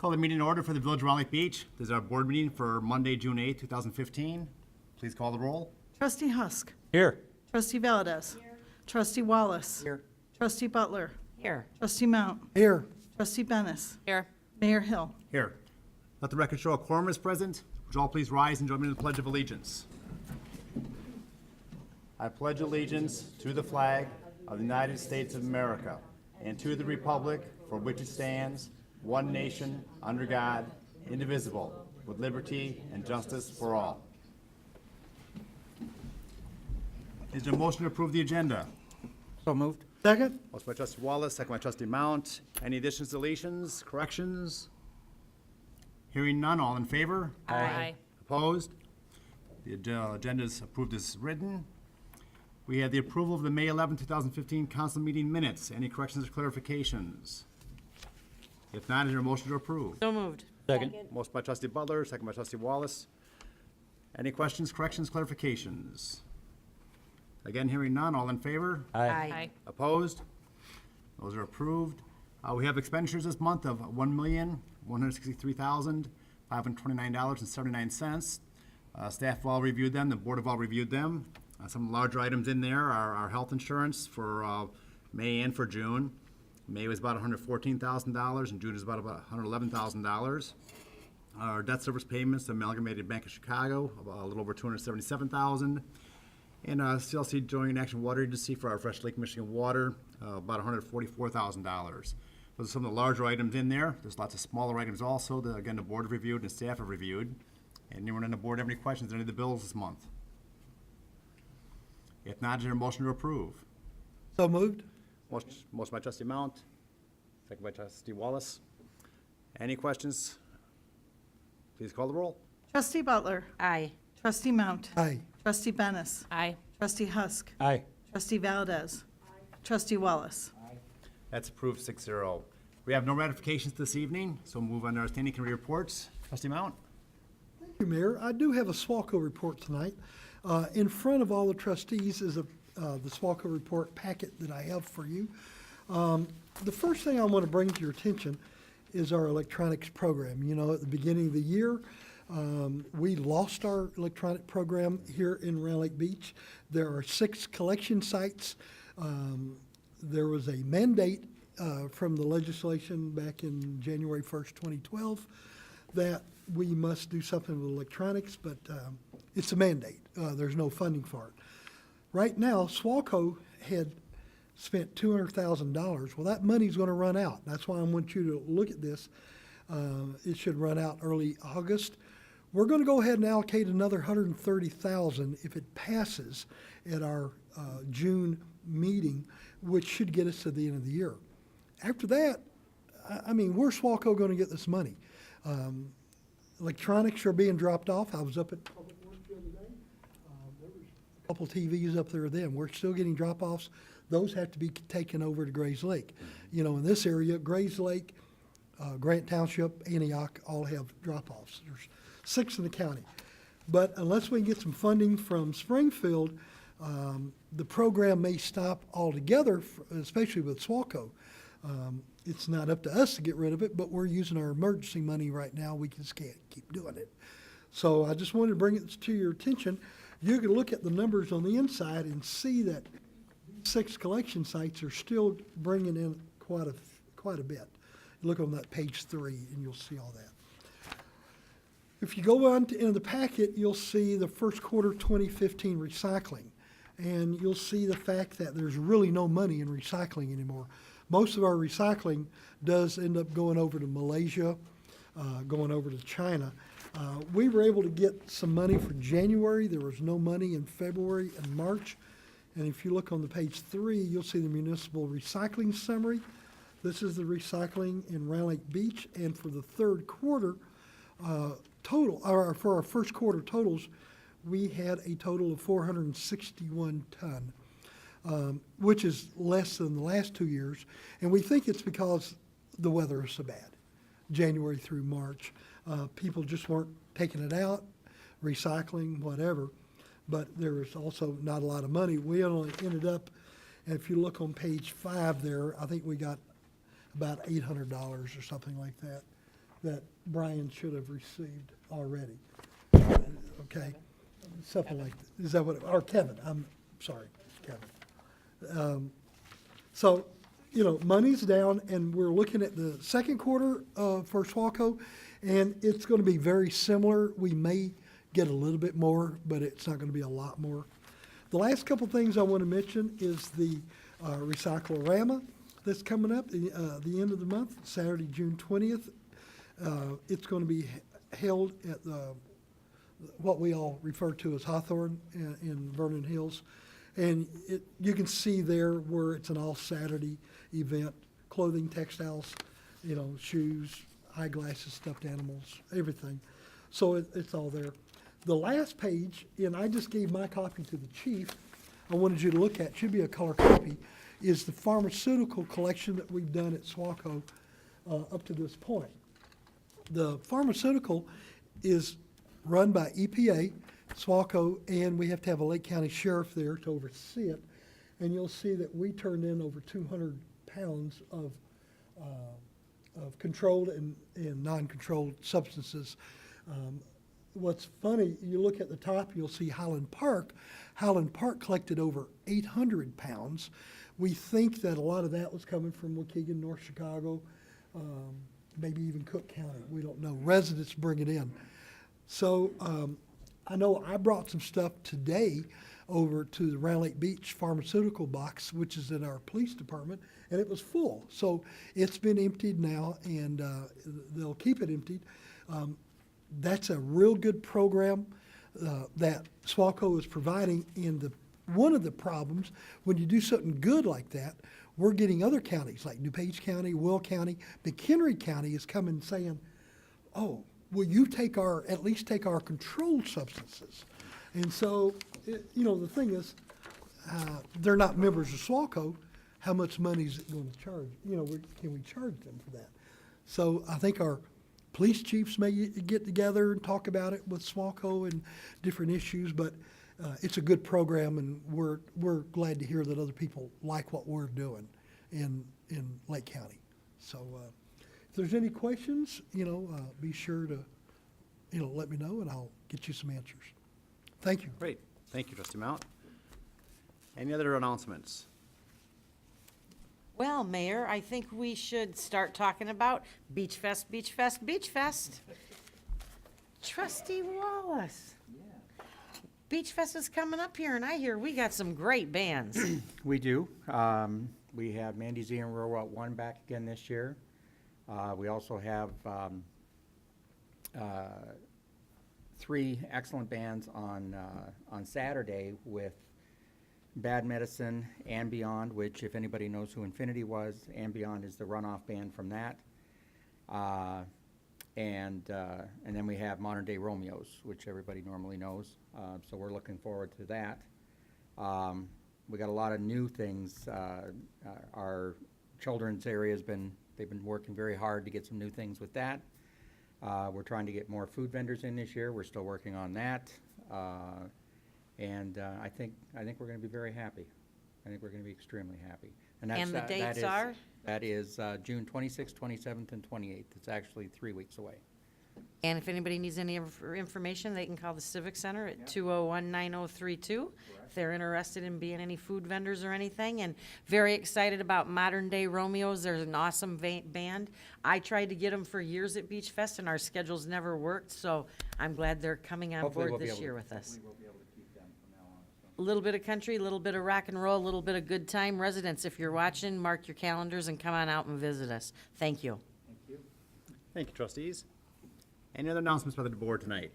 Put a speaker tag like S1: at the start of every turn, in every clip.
S1: Call the meeting in order for the Village of Round Lake Beach. This is our board meeting for Monday, June 8, 2015. Please call the roll.
S2: Trustee Husk.
S3: Here.
S2: Trustee Valdez. Trustee Wallace.
S3: Here.
S2: Trustee Butler.
S4: Here.
S2: Trustee Mount.
S3: Here.
S2: Trustee Bennis.
S4: Here.
S2: Mayor Hill.
S1: Here. Let the record show a quorum is present. Would you all please rise and join me in the Pledge of Allegiance? I pledge allegiance to the flag of the United States of America and to the republic for which it stands, one nation, under God, indivisible, with liberty and justice for all. Is there a motion to approve the agenda?
S3: So moved.
S2: Second.
S1: Motion by Trustee Wallace, second by Trustee Mount. Any additions, deletions, corrections? Hearing none, all in favor?
S4: Aye.
S1: Opposed? The agenda is approved as written. We have the approval of the May 11, 2015 council meeting minutes. Any corrections or clarifications? If not, is there a motion to approve?
S4: So moved.
S3: Second.
S1: Motion by Trustee Butler, second by Trustee Wallace. Any questions, corrections, clarifications? Again, hearing none, all in favor?
S4: Aye.
S1: Opposed? Those are approved. We have expenditures this month of $1,163,529.79. Staff have all reviewed them, the board have all reviewed them. Some larger items in there are our health insurance for May and for June. May was about $114,000 and June is about $111,000. Our debt service payments to Amalgamated Bank of Chicago, about a little over $277,000. And CLC Joint Action Water Agency for our Fresh Lake Michigan water, about $144,000. Those are some of the larger items in there. There's lots of smaller items also that, again, the board have reviewed and staff have reviewed. Anyone on the board have any questions on any of the bills this month? If not, is there a motion to approve?
S3: So moved.
S1: Motion by Trustee Mount, second by Trustee Wallace. Any questions? Please call the roll.
S2: Trustee Butler.
S4: Aye.
S2: Trustee Mount.
S3: Aye.
S2: Trustee Bennis.
S4: Aye.
S2: Trustee Husk.
S3: Aye.
S2: Trustee Valdez. Trustee Wallace.
S1: That's approved 6-0. We have no ratifications this evening, so we'll move on to our standing committee reports. Trustee Mount?
S5: Thank you, Mayor. I do have a SWACO report tonight. In front of all the trustees is the SWACO report packet that I have for you. The first thing I want to bring to your attention is our electronics program. You know, at the beginning of the year, we lost our electronic program here in Round Lake Beach. There are 6 collection sites. There was a mandate from the legislation back in January 1st, 2012, that we must do something with electronics, but it's a mandate. There's no funding for it. Right now, SWACO had spent $200,000. Well, that money's going to run out. That's why I want you to look at this. It should run out early August. We're going to go ahead and allocate another $130,000 if it passes at our June meeting, which should get us to the end of the year. After that, I mean, where's SWACO going to get this money? Electronics are being dropped off. I was up at Public Works the other day. There was a couple TVs up there then. We're still getting drop-offs. Those have to be taken over to Grays Lake. You know, in this area, Grays Lake, Grant Township, Antioch all have drop-offs. There's 6 in the county. But unless we can get some funding from Springfield, the program may stop altogether, especially with SWACO. It's not up to us to get rid of it, but we're using our emergency money right now. We just can't keep doing it. So I just wanted to bring it to your attention. You can look at the numbers on the inside and see that 6 collection sites are still bringing in quite a bit. Look on that page 3 and you'll see all that. If you go on into the packet, you'll see the first quarter 2015 recycling. And you'll see the fact that there's really no money in recycling anymore. Most of our recycling does end up going over to Malaysia, going over to China. We were able to get some money for January. There was no money in February and March. And if you look on the page 3, you'll see the municipal recycling summary. This is the recycling in Round Lake Beach. And for the third quarter total, or for our first quarter totals, we had a total of 461 ton. Which is less than the last 2 years. And we think it's because the weather is so bad, January through March. People just weren't taking it out, recycling, whatever. But there was also not a lot of money. We only ended up, and if you look on page 5 there, I think we got about $800 or something like that. that Brian should have received already. Okay? Something like, that. Is that what, or Kevin, I'm sorry, Kevin. So, you know, money's down, and we're looking at the second quarter for SWACO, and it's gonna be very similar. We may get a little bit more, but it's not gonna be a lot more. The last couple things I wanna mention is the Recycle-A-Rama that's coming up, the end of the month, Saturday, June 20th. It's gonna be held at what we all refer to as Hawthorne in Vernon Hills. And you can see there where it's an all-Saturday event, clothing, textiles, you know, shoes, eyeglasses, stuffed animals, everything. So it's all there. The last page, and I just gave my copy to the chief, I wanted you to look at, should be a color copy, is the pharmaceutical collection that we've done at SWACO up to this point. The pharmaceutical is run by EPA, SWACO, and we have to have a Lake County sheriff there to oversee it. And you'll see that we turned in over 200 pounds of controlled and non-controlled substances. What's funny, you look at the top, you'll see Highland Park. Highland Park collected over 800 pounds. We think that a lot of that was coming from Waukegan, North Chicago, maybe even Cook County. We don't know. Residents bring it in. So I know I brought some stuff today over to the Round Lake Beach pharmaceutical box, which is in our police department, and it was full. So it's been emptied now, and they'll keep it emptied. That's a real good program that SWACO is providing. And one of the problems, when you do something good like that, we're getting other counties, like DuPage County, Will County, McHenry County is coming saying, oh, will you at least take our controlled substances? And so, you know, the thing is, they're not members of SWACO. How much money is it going to charge? You know, can we charge them for that? So I think our police chiefs may get together and talk about it with SWACO and different issues, but it's a good program, and we're glad to hear that other people like what we're doing in Lake County. So if there's any questions, you know, be sure to, you know, let me know, and I'll get you some answers. Thank you.
S1: Great. Thank you, Trustee Mount. Any other announcements?
S4: Well, Mayor, I think we should start talking about Beach Fest, Beach Fest, Beach Fest. Trustee Wallace. Beach Fest is coming up here, and I hear we got some great bands.
S3: We do. We have Mandy Z and Rural Route 1 back again this year. We also have 3 excellent bands on Saturday with Bad Medicine and Beyond, which, if anybody knows who Infinity was, and Beyond is the runoff band from that. And then we have Modern Day Romeos, which everybody normally knows. So we're looking forward to that. We got a lot of new things. Our children's area they've been working very hard to get some new things with that. We're trying to get more food vendors in this year. We're still working on that. And I think we're going to be very happy. I think we're going to be extremely happy.
S4: And the dates are?
S3: That is June 26th, 27th, and 28th. It's actually 3 weeks away.
S4: And if anybody needs any information, they can call the Civic Center at 201-9032 if they're interested in being any food vendors or anything. And very excited about Modern Day Romeos. There's an awesome band. I tried to get them for years at Beach Fest, and our schedules never worked, so I'm glad they're coming on
S3: Hopefully
S4: board
S3: we'll be
S4: this
S3: able
S4: year
S3: to-
S4: with us.
S3: hopefully we'll be able to keep them from now on, so.
S4: A little bit of country, a little bit of rock and roll, a little bit of good time. Residents, if you're watching, mark your calendars and come on out and visit us. Thank you.
S3: Thank you.
S1: Thank you, trustees. Any other announcements by the board tonight?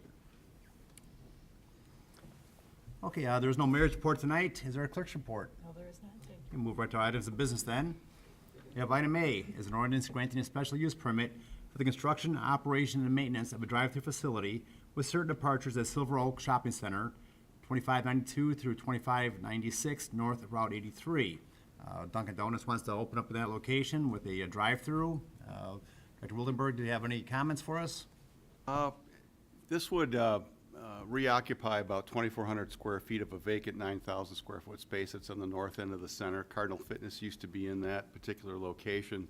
S1: Okay, there's no mayor's report tonight. Is there a clerk's report? No, there is not. We'll move right to items of business then. We have item A, is an ordinance granting a special use permit for the construction, operation, and maintenance of a drive-through facility with certain departures at Silver Oak Shopping Center, 2592 through 2596 North of Route 83. Dunkin' Donuts wants to open up in that location with a drive-through. Dr. Wildenberg, do you have any comments for us?
S6: This would reoccupy about 2,400 square feet of a vacant 9,000 square foot space that's on the north end of the center. Cardinal Fitness used to be in that particular location.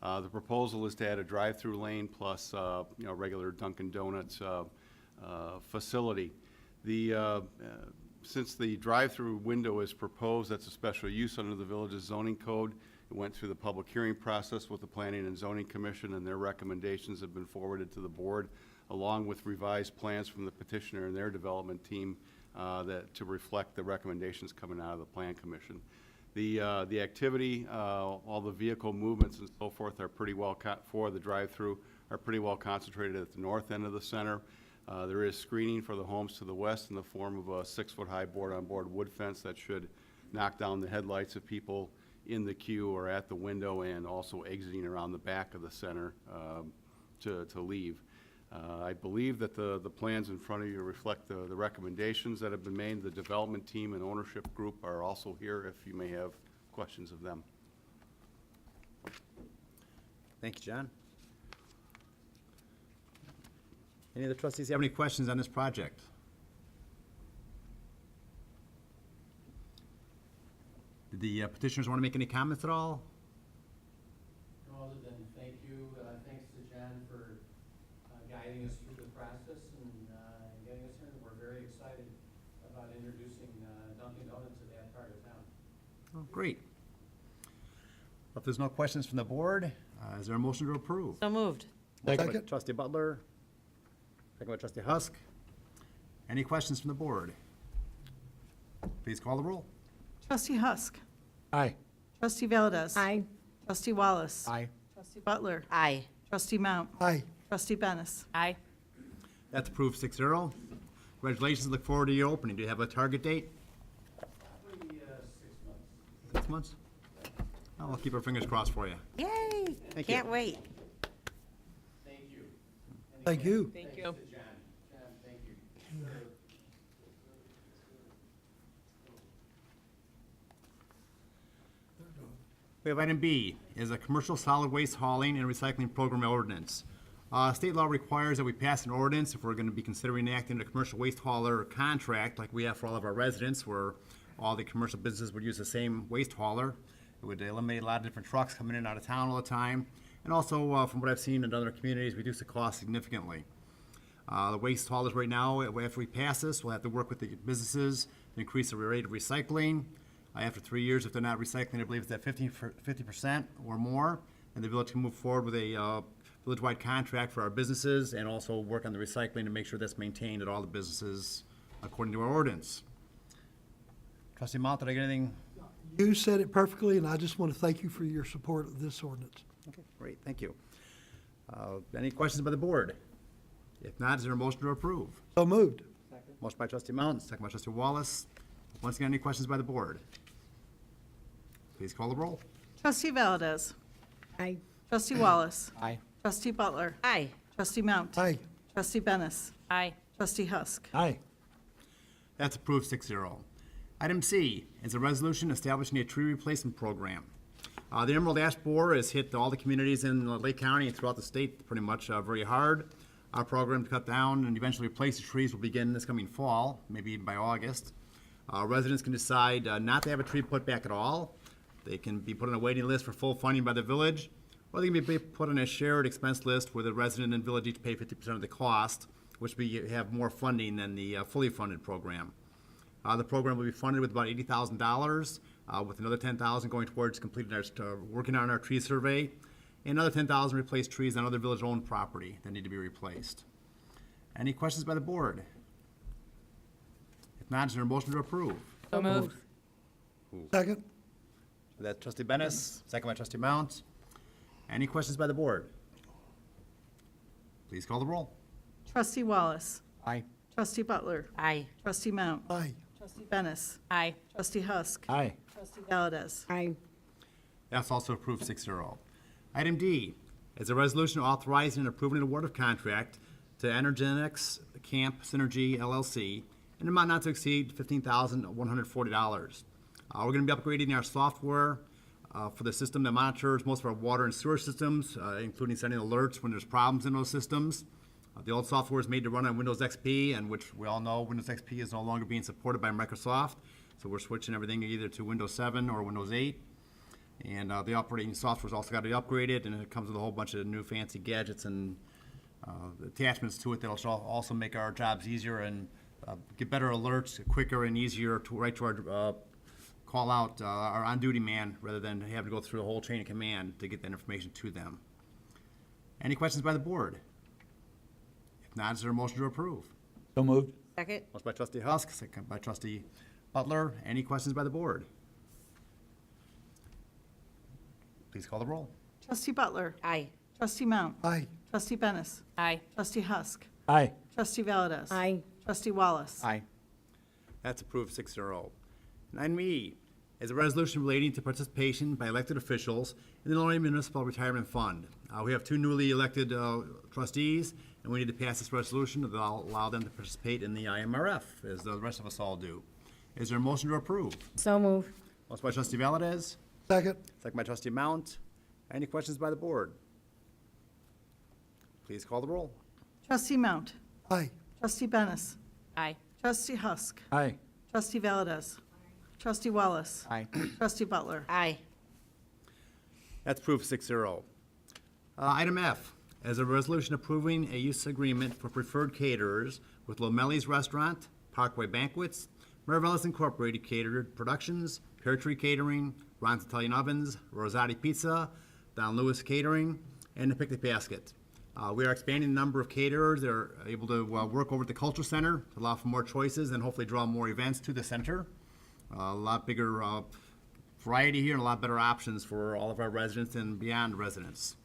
S6: The proposal is to add a drive-through lane plus, regular Dunkin' Donuts facility. Since the drive-through window is proposed, that's a special use under the village's zoning code. It went through the public hearing process with the Planning and Zoning Commission, and their recommendations have been forwarded to the board, along with revised plans from the petitioner and their development team to reflect the recommendations coming out of the Plan Commission. The activity, all the vehicle movements and so forth are pretty well, for the drive-through, are pretty well concentrated at the north end of the center. There is screening for the homes to the west in the form of a 6-foot-high board-on-board wood fence that should knock down the headlights of people in the queue or at the window, and also exiting around the back of the center to leave. I believe that the plans in front of you reflect the recommendations that have been made. The development team and ownership group are also here if you may have questions of them.
S1: Thank you, John. Any other trustees have any questions on this project? Did the petitioners want to make any comments at all?
S7: No, other than thank you, thanks to John for guiding us through the process and getting us here. We're very excited about introducing Dunkin' Donuts to that part of town.
S1: Oh, great. If there's no questions from the board, is there a motion to approve?
S4: So moved.
S1: Motion by
S5: Second.
S1: Trustee Butler, second by Trustee Husk. Any questions from the board? Please call the roll.
S2: Trustee Husk.
S5: Aye.
S2: Trustee Valdez.
S8: Aye.
S2: Trustee Wallace.
S3: Aye.
S2: Trustee Butler.
S4: Aye.
S2: Trustee Mount.
S5: Aye.
S2: Trustee Bennis.
S8: Aye.
S1: That's approved 6-0. Congratulations, look forward to your opening. Do you have a target date?
S7: Probably 6 months.
S1: 6 months? Oh, we'll keep our fingers crossed for you.
S4: Yay.
S1: Thank you.
S4: Can't wait.
S7: Thank you. And
S5: Thank
S7: again,
S5: you.
S8: Thank
S7: thanks
S8: you.
S7: to John. John, thank you.
S1: We have item B, is a commercial solid waste hauling and recycling program ordinance. State law requires that we pass an ordinance if we're gonna be considering enacting a commercial waste hauler contract like we have for all of our residents, where all the commercial businesses would use the same waste hauler. It would eliminate a lot of different trucks coming in and out of town all the time. And also, from what I've seen in other communities, reduce the cost significantly. The waste haulers right now, after we pass this, we'll have to work with the businesses to increase the rate of recycling. After 3 years, if they're not recycling, I believe it's at 50% or more, and the village can move forward with a village-wide contract for our businesses, and also work on the recycling to make sure that's maintained at all the businesses according to our ordinance. Trustee Mount, did I get anything?
S5: You said it perfectly, and I just want to thank you for your support of this ordinance.
S1: Okay, great, thank you. Any questions by the board? If not, is there a motion to approve?
S5: So moved.
S1: Motion by trustee Mountain, second by trustee Wallace. Once again, any questions by the board? Please call the roll.
S2: Trustee Valdez.
S8: Aye.
S2: Trustee Wallace.
S3: Aye.
S2: Trustee Butler.
S4: Aye.
S2: Trustee Mount.
S5: Aye.
S2: Trustee Bennis.
S8: Aye.
S2: Trustee Husk.
S5: Aye.
S1: That's approved 6-0. Item C is a resolution establishing a tree replacement program. The emerald ash borer has hit all the communities in Lake County and throughout the state pretty much very hard. Our program to cut down and eventually replace the trees will begin this coming fall, maybe even by August. Residents can decide not to have a tree put back at all. They can be put on a waiting list for full funding by the village, or they can be put on a shared expense list where the resident and village each pay 50% of the cost, which we have more funding than the fully funded program. The program will be funded with about $80,000, with another $10,000 going towards completing working on our tree survey, and another $10,000 replace trees on other village-owned property that need to be replaced. Any questions by the board? If not, is there a motion to approve?
S8: So moved.
S5: Second?
S1: That's trustee Bennis, second by trustee Mount. Any questions by the board? Please call the roll.
S2: Trustee Wallace.
S3: Aye.
S2: Trustee Butler.
S4: Aye.
S2: Trustee Mount.
S5: Aye.
S2: Trustee Bennis.
S8: Aye.
S2: Trustee Husk.
S5: Aye.
S2: Trustee Valdez.
S8: Aye.
S1: That's also approved 6-0. Item D is a resolution authorizing and approving an award of contract to Energenics Camp Synergy LLC in an amount not to exceed $15,140. We're going to be upgrading our software for the system that monitors most of our water and sewer systems, including sending alerts when there's problems in those systems. The old software is made to run on Windows XP, and which we all know Windows XP is no longer being supported by Microsoft. So we're switching everything either to Windows 7 or Windows 8. And the operating software's also got to be upgraded, and it comes with a whole bunch of new fancy gadgets and attachments to it that'll also make our jobs easier and get better alerts quicker and easier to write to our call out our on-duty man rather than have to go through the whole chain of command to get that information to them. Any questions by the board? If not, is there a motion to approve?
S8: So moved.
S4: Second?
S1: Motion by trustee Husk, second by trustee Butler. Any questions by the board? Please call the roll.
S2: Trustee Butler.
S4: Aye.
S2: Trustee Mount.
S5: Aye.
S2: Trustee Bennis.
S4: Aye.
S2: Trustee Husk.
S8: Aye.
S2: Trustee Valdez.
S4: Aye.
S2: Trustee Wallace.
S3: Aye.
S1: That's approved 6-0. And item E is a resolution relating to participation by elected officials in the Lorraine Municipal Retirement Fund. We have two newly elected trustees, and we need to pass this resolution to allow them to participate in the IMRF, as the rest of us all do. Is there a motion to approve?
S4: So moved.
S1: Motion by trustee Valdez,
S5: Second.
S1: second by trustee Mount. Any questions by the board? Please call the roll.
S2: Trustee Mount.
S5: Aye.
S2: Trustee Bennis.
S4: Aye.
S2: Trustee Husk.
S8: Aye.
S2: Trustee Valdez. Trustee Wallace.
S3: Aye.
S2: Trustee Butler.
S4: Aye.
S1: That's approved 6-0. Item F, as a resolution approving a use agreement for preferred caterers with Lomelli's Restaurant, Parkway Banquets, Maravellas Incorporated Catered Productions, Pear Tree Catering, Ron's Italian Ovens, Rosati Pizza, Don Lewis Catering, and the Picnic Basket. We are expanding the number of caterers that are able to work over at the Culture Center to allow for more choices and hopefully draw more events to the center. A lot bigger variety here and a lot better options for all of our residents and beyond residents.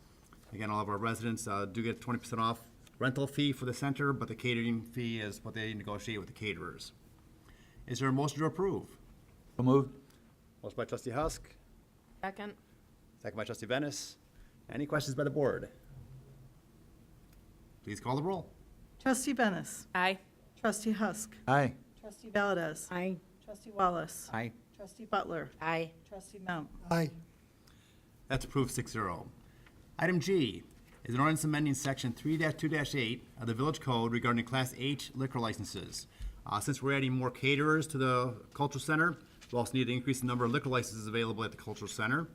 S1: Again, all of our residents do get 20% off rental fee for the center, but the catering fee is what they negotiate with the caterers. Is there a motion to approve?
S8: So moved.
S1: Motion by trustee Husk,
S4: Second?
S1: second by trustee Venice. Any questions by the board? Please call the roll.
S2: Trustee Bennis.
S4: Aye.
S2: Trustee Husk.
S8: Aye.
S2: Trustee Valdez.
S4: Aye.
S2: Trustee Wallace.
S3: Aye.
S2: Trustee Butler.
S4: Aye.
S2: Trustee Mount.
S5: Aye.
S1: That's approved 6-0. Item G is an ordinance amending section 3-2-8 of the Village Code regarding Class H liquor licenses. Since we're adding more caterers to the Cultural Center, we also need to increase the number of liquor licenses available at the Cultural Center.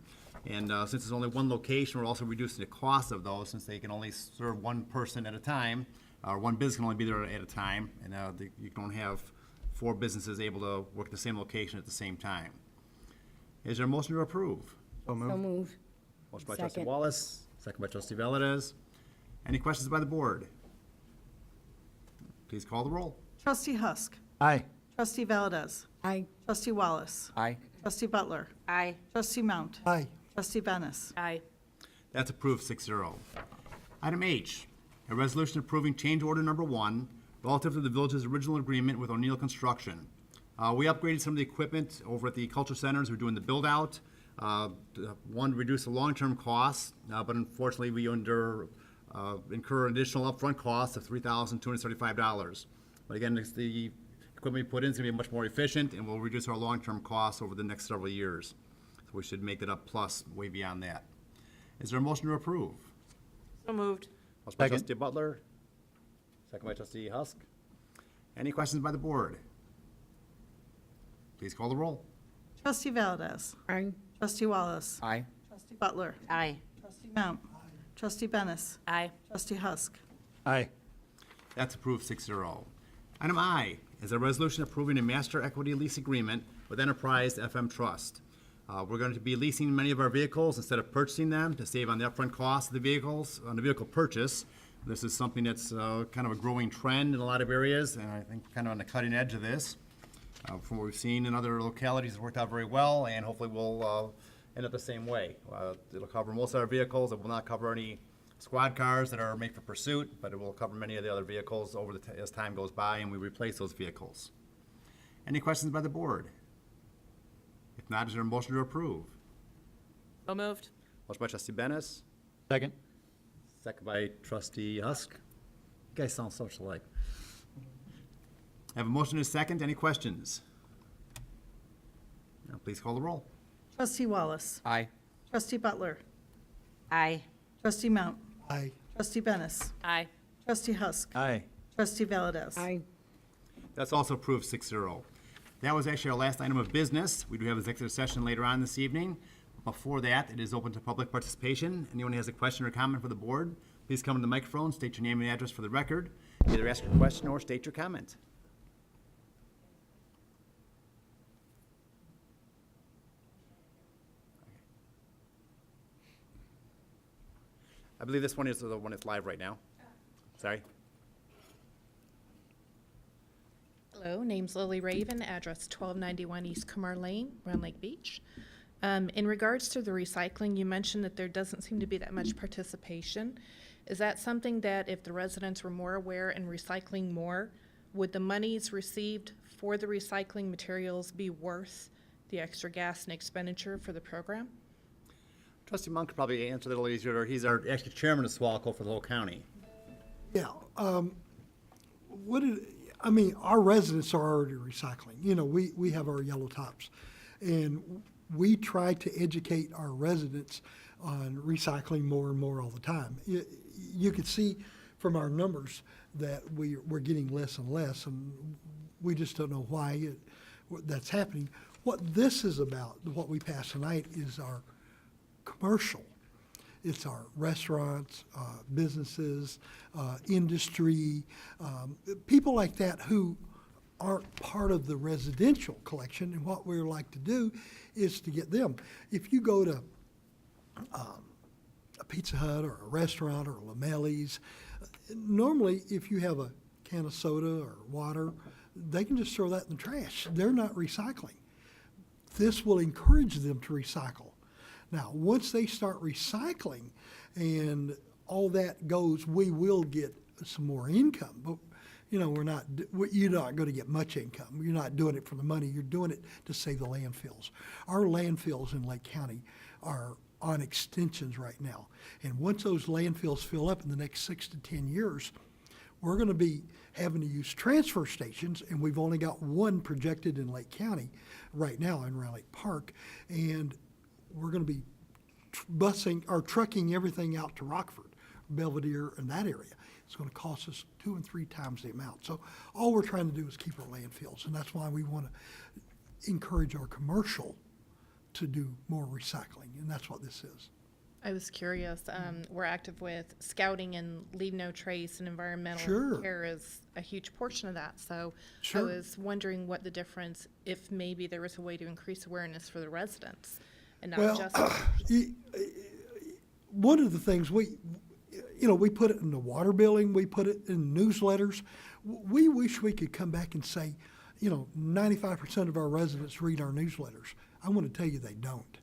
S1: And since there's only one location, we're also reducing the cost of those since they can only serve one person at a time, or one business can only be there at a time, and you don't have 4 businesses able to work at the same location at the same time. Is there a motion to approve?
S8: So
S4: So
S8: moved.
S4: moved.
S1: Motion by trustee
S4: Second.
S1: Wallace, second by trustee Valdez. Any questions by the board? Please call the roll.
S2: Trustee Husk.
S8: Aye.
S2: Trustee Valdez.
S4: Aye.
S2: Trustee Wallace.
S3: Aye.
S2: Trustee Butler.
S4: Aye.
S2: Trustee Mount.
S5: Aye.
S2: Trustee Bennis.
S4: Aye.
S1: That's approved 6-0. Item H, a resolution approving change order number 1 relative to the village's original agreement with O'Neill Construction. We upgraded some of the equipment over at the Culture Centers. We're doing the build-out. One, to reduce the long-term costs, but unfortunately, we incur additional upfront costs of $3,235. But again, the equipment we put in is going to be much more efficient and will reduce our long-term costs over the next several years. So we should make that up plus way beyond that. Is there a motion to approve?
S4: So moved.
S1: Motion by
S8: Second.
S1: trustee Butler, second by trustee Husk. Any questions by the board? Please call the roll.
S2: Trustee Valdez.
S4: Aye.
S2: Trustee Wallace.
S3: Aye.
S2: Trustee Butler.
S4: Aye.
S2: Trustee Mount. Trustee Bennis.
S4: Aye.
S2: Trustee Husk.
S8: Aye.
S1: That's approved 6-0. Item I is a resolution approving a master equity lease agreement with Enterprise FM Trust. We're going to be leasing many of our vehicles instead of purchasing them to save on the upfront cost of the vehicles, on the vehicle purchase. This is something that's kind of a growing trend in a lot of areas, and I think kind of on the cutting edge of this. From what we've seen in other localities, it's worked out very well, and hopefully we'll end up the same way. It'll cover most of our vehicles. It will not cover any squad cars that are made for pursuit, but it will cover many of the other vehicles as time goes by and we replace those vehicles. Any questions by the board? If not, is there a motion to approve?
S4: So moved.
S1: Motion by trustee Bennis,
S8: Second.
S1: second by trustee Husk. You guys sound so much alike. I have a motion and a second. Any questions? Now, please call the roll.
S2: Trustee Wallace.
S3: Aye.
S2: Trustee Butler.
S4: Aye.
S2: Trustee Mount.
S5: Aye.
S2: Trustee Bennis.
S4: Aye.
S2: Trustee Husk.
S8: Aye.
S2: Trustee Valdez.
S1: That's also approved 6-0. That was actually our last item of business. We do have executive session later on this evening. Before that, it is open to public participation. Anyone who has a question or comment for the board, please come to the microphone, state your name and address for the record. Either ask your question or state your comment. I believe this one is the one that's live right now. Sorry.
S9: Hello, name's Lily Raven, address 1291 East Kumar Lane, Round Lake Beach. In regards to the recycling, you mentioned that there doesn't seem to be that much participation. Is that something that if the residents were more aware and recycling more, would the monies received for the recycling materials be worth the extra gas and expenditure for the program?
S1: Trustee Monk could probably answer that a little easier. He's our actually chairman of SWALCO for the whole county.
S5: Yeah, our residents are already recycling. You know, we have our yellow tops. And we try to educate our residents on recycling more and more all the time. You can see from our numbers that we're getting less and less, and we just don't know why that's happening. What this is about, what we passed tonight, is our commercial. It's our restaurants, businesses, industry, people like that who aren't part of the residential collection. And what we like to do is to get them. If you go to a Pizza Hut or a restaurant or Lamelli's, normally if you have a can of soda or water, they can just throw that in the trash. They're not recycling. This will encourage them to recycle. Now, once they start recycling and all that goes, we will get some more income. But, you know, you're not going to get much income. You're not doing it for the money. You're doing it to save the landfills. Our landfills in Lake County are on extensions right now. And once those landfills fill up in the next 6 to 10 years, we're going to be having to use transfer stations, and we've only got one projected in Lake County right now in Round Lake Park. And we're going to be busing or trucking everything out to Rockford, Belvedere, and that area. It's going to cost us 2 and 3 times the amount. So all we're trying to do is keep our landfills, and that's why we want to encourage our commercial to do more recycling, and that's what this is.
S9: I was curious. We're active with scouting and leave no trace, and environmental
S5: Sure.
S9: care is a huge portion of that. So
S5: Sure.
S9: I was wondering what the difference, if maybe there was a way to increase awareness for the residents and not
S5: Well,
S9: just.
S5: one of the things we put it in the water billing, we put it in newsletters. We wish we could come back and say, 95% of our residents read our newsletters. I want to tell you they don't.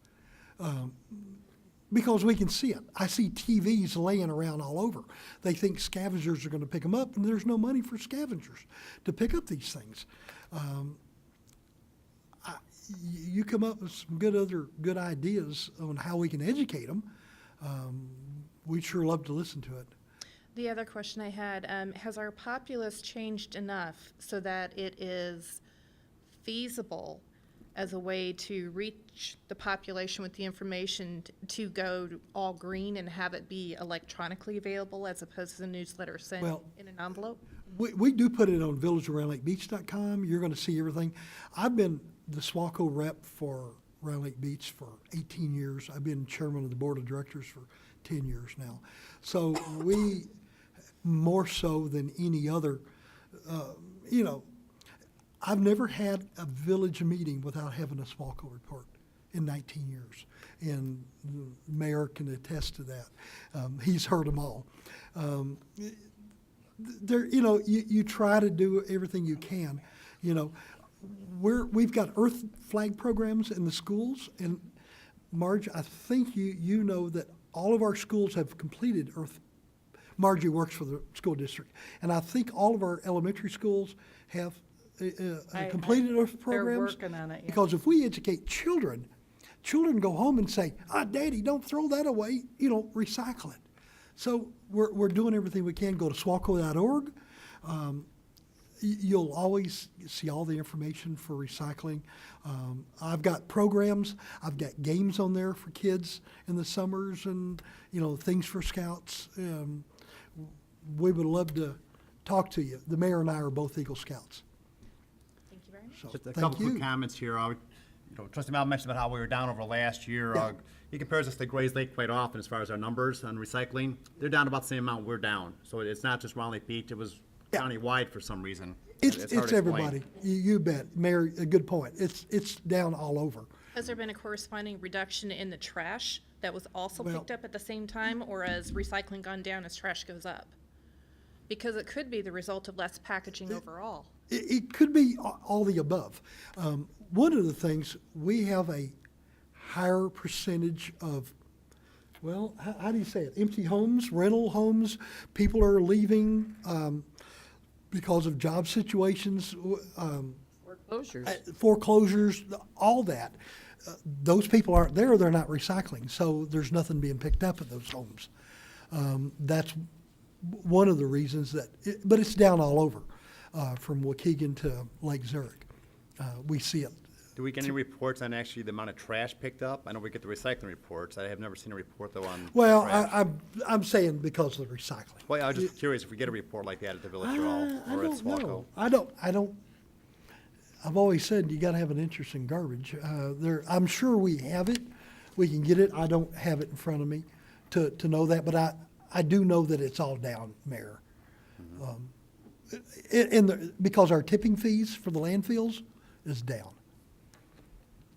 S5: Because we can see it. I see TVs laying around all over. They think scavengers are going to pick them up, and there's no money for scavengers to pick up these things. You come up with some good ideas on how we can educate them. We'd sure love to listen to it.
S9: The other question I had, has our populace changed enough so that it is feasible as a way to reach the population with the information to go all green and have it be electronically available as opposed to the newsletter sent
S5: Well,
S9: in an envelope?
S5: We do put it on villageofroundlakebeach.com. You're going to see everything. I've been the SWACO rep for Round Lake Beach for 18 years. I've been chairman of the board of directors for 10 years now. So we, more so than any other, I've never had a village meeting without having a SWACO report in 19 years. And the mayor can attest to that. He's heard them all. You try to do everything you can. We've got Earth flag programs in the schools, and Marge, I think you know that all of our schools have completed Earth. Margie works for the school district, and I think all of our elementary schools have completed Earth programs.
S2: working on it, yeah.
S5: Because if we educate children go home and say, Daddy, don't throw that away, recycle it. So we're doing everything we can. Go to swalco.org. You'll always see all the information for recycling. I've got programs. I've got games on there for kids in the summers and, things for scouts. We would love to talk to you. The mayor and I are both Eagle Scouts.
S9: Thank you very much.
S5: So,
S1: Just a
S5: thank
S1: couple
S5: you.
S1: quick comments here. Trustee Mal mentioned about how we were down over last year.
S5: Yeah.
S1: He compares us to Grays Lake quite often as far as our numbers on recycling. They're down about the same amount we're down. So it's not just Round Lake Beach, it was
S5: Yeah.
S1: countywide for some reason.
S5: It's
S1: hard
S5: it's
S1: to explain.
S5: everybody. You bet. Mayor, a good point. It's down all over.
S9: Has there been a corresponding reduction in the trash that was also
S5: Well-
S9: picked up at the same time, or has recycling gone down as trash goes up? Because it could be the result of less packaging overall.
S5: It could be all the above. One of the things, we have a higher percentage of, well, how do you say it? Empty homes, rental homes. People are leaving because of job situations,
S4: Foreclosures.
S5: foreclosures, all that. Those people aren't there, they're not recycling, so there's nothing being picked up at those homes. That's one of the reasons that, but it's down all over, from Waukegan to Lake Zurich. We see it.
S1: Do we get any reports on actually the amount of trash picked up? I know we get the recycling reports. I have never seen a report though on
S5: Well,
S1: trash.
S5: I'm saying because of the recycling.
S1: Well, I was just curious if we get a report like that at the Village Hall
S5: I
S1: or at
S5: don't know.
S1: Swalco.
S5: I don't, I've always said you gotta have an interest in garbage. I'm sure we have it, we can get it, I don't have it in front of me to know that, but I do know that it's all down, Mayor. Because our tipping fees for the landfills is down.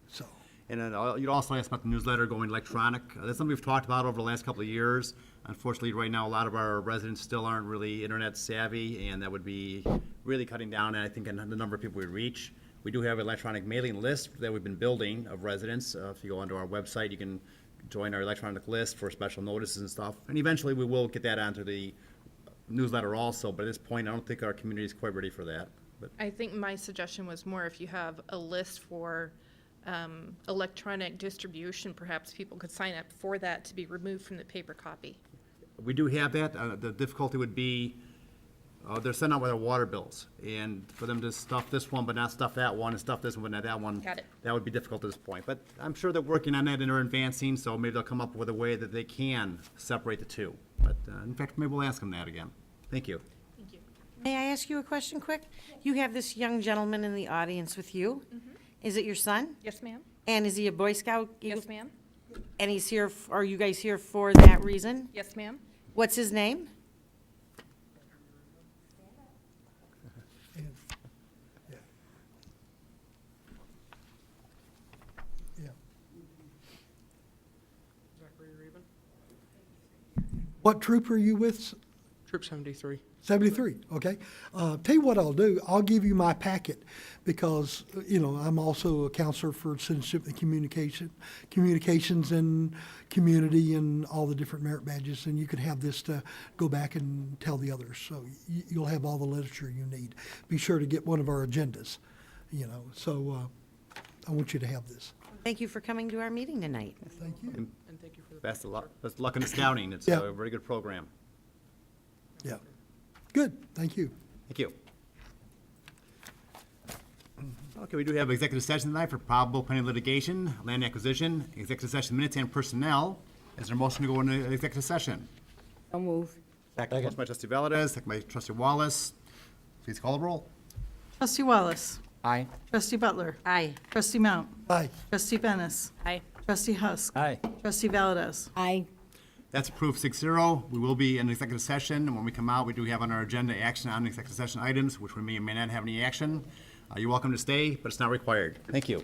S5: So,
S1: And then you'd also ask about the newsletter going electronic. That's something we've talked about over the last couple of years. Unfortunately, right now, a lot of our residents still aren't really internet savvy, and that would be really cutting down, I think, on the number of people we reach. We do have an electronic mailing list that we've been building of residents. If you go onto our website, you can join our electronic list for special notices and stuff. And eventually, we will get that onto the newsletter also, but at this point, I don't think our community is quite ready for that. But
S9: I think my suggestion was more if you have a list for electronic distribution, perhaps people could sign up for that to be removed from the paper copy.
S1: we do have that. The difficulty would be, they're sending out with their water bills, and for them to stuff this one but not stuff that one, and stuff this one but not that one.
S9: Got it.
S1: That would be difficult at this point. But I'm sure they're working on that and they're advancing, so maybe they'll come up with a way that they can separate the two. But in fact, maybe we'll ask them that again. Thank you.
S9: Thank you.
S4: May I ask you a question quick? You have this young gentleman in the audience with you. Is it your son?
S9: Yes, ma'am?
S4: And is he a Boy Scout?
S9: Yes, ma'am?
S4: And he's here, are you guys here for that reason?
S9: Yes, ma'am?
S4: What's his name?
S5: yeah. What troop are you with?
S10: Troop 73.
S5: 73, okay. Tell you what I'll do, I'll give you my packet because, I'm also a counselor for citizenship and communications and community and all the different merit badges, and you could have this to go back and tell the others. So you'll have all the literature you need. Be sure to get one of our agendas, so I want you to have this.
S4: Thank you for coming to our meeting tonight.
S5: Thank you.
S10: And thank you for the.
S1: Best of luck, best of luck in the scouting. It's
S5: Yeah.
S1: a very good program.
S5: Yeah. Good, thank you.
S1: Thank you. Okay, we do have executive session tonight for probable pending litigation, land acquisition, executive session minutes, and personnel. Is there a motion to go into executive session?
S4: I'll move.
S1: Motion by trustee Valdez, second by trustee Wallace. Please call the roll.
S2: Trustee Wallace.
S3: Aye.
S2: Trustee Butler.
S4: Aye.
S2: Trustee Mount.
S5: Aye.
S2: Trustee Venice.
S9: Aye.
S2: Trustee Husk.
S8: Aye.
S2: Trustee Valdez.
S4: Aye.
S1: That's approved 6-0. We will be in executive session, and when we come out, we do have on our agenda action on executive session items, which we may or may not have any action. You're welcome to stay, but it's not required. Thank you.